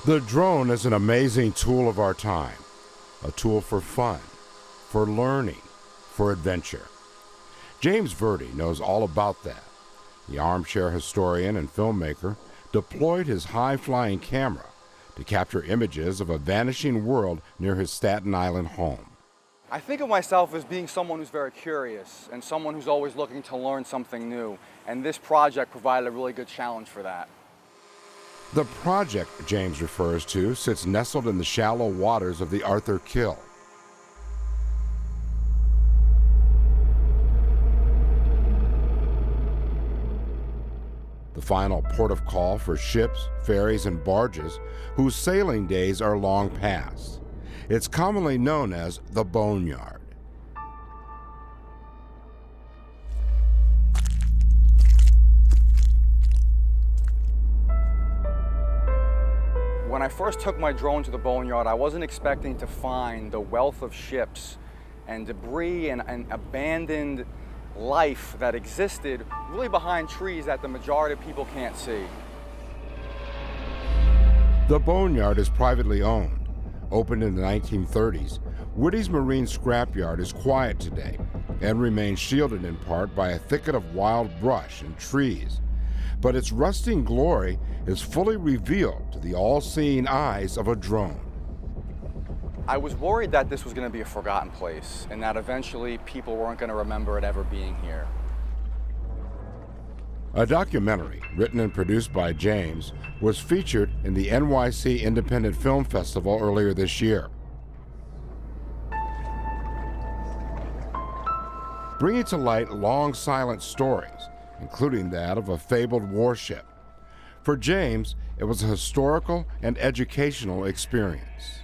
The drone is an amazing tool of our time, a tool for fun, for learning, for adventure. James Verdi knows all about that. The armchair historian and filmmaker deployed his high-flying camera to capture images of a vanishing world near his Staten Island home. I think of myself as being someone who's very curious and someone who's always looking to learn something new, and this project provided a really good challenge for that. The project James refers to sits nestled in the shallow waters of the Arthur Kill. The final port of call for ships, ferries, and barges whose sailing days are long past. It's commonly known as the Boneyard. When I first took my drone to the Boneyard, I wasn't expecting to find the wealth of ships and debris and abandoned life that existed really behind trees that the majority of people can't see. The Boneyard is privately owned. Opened in the 1930s, Woody's Marine Scrapyard is quiet today and remains shielded in part by a thicket of wild brush and trees. But its rusting glory is fully revealed to the all-seeing eyes of a drone. I was worried that this was going to be a forgotten place and that eventually people weren't going to remember it ever being here. A documentary, written and produced by James, was featured in the NYC Independent Film Festival earlier this year. Bringing to light long silent stories, including that of a fabled warship. For James, it was a historical and educational experience.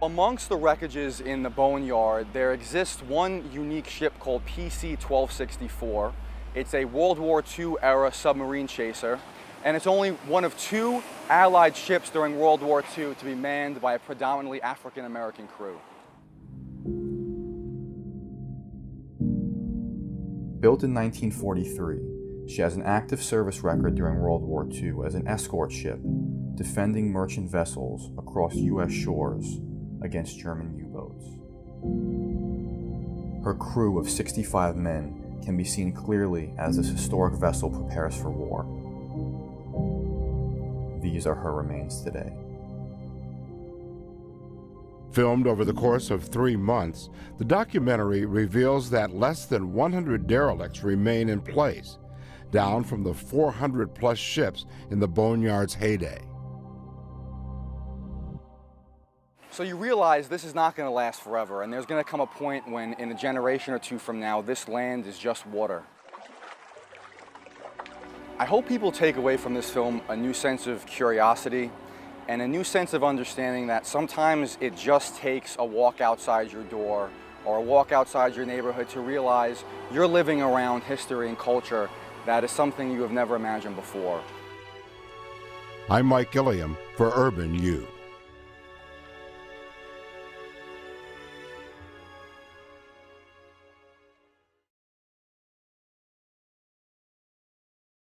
Amongst the wreckages in the Boneyard, there exists one unique ship called PC-1264. It's a World War II era submarine chaser, and it's only one of two Allied ships during World War II to be manned by a predominantly African-American crew. Built in 1943, she has an active service record during World War II as an escort ship, defending merchant vessels across U.S. shores against German U-boats. Her crew of 65 men can be seen clearly as this historic vessel prepares for war. These are her remains today. Filmed over the course of 3 months, the documentary reveals that less than 100 derelicts remain in place, down from the 400-plus ships in the Boneyard's heyday. So you realize this is not going to last forever, and there's going to come a point when, in a generation or two from now, this land is just water. I hope people take away from this film a new sense of curiosity and a new sense of understanding that sometimes it just takes a walk outside your door or a walk outside your neighborhood to realize you're living around history and culture that is something you have never imagined before. I'm Mike Gilliam for UrbanU.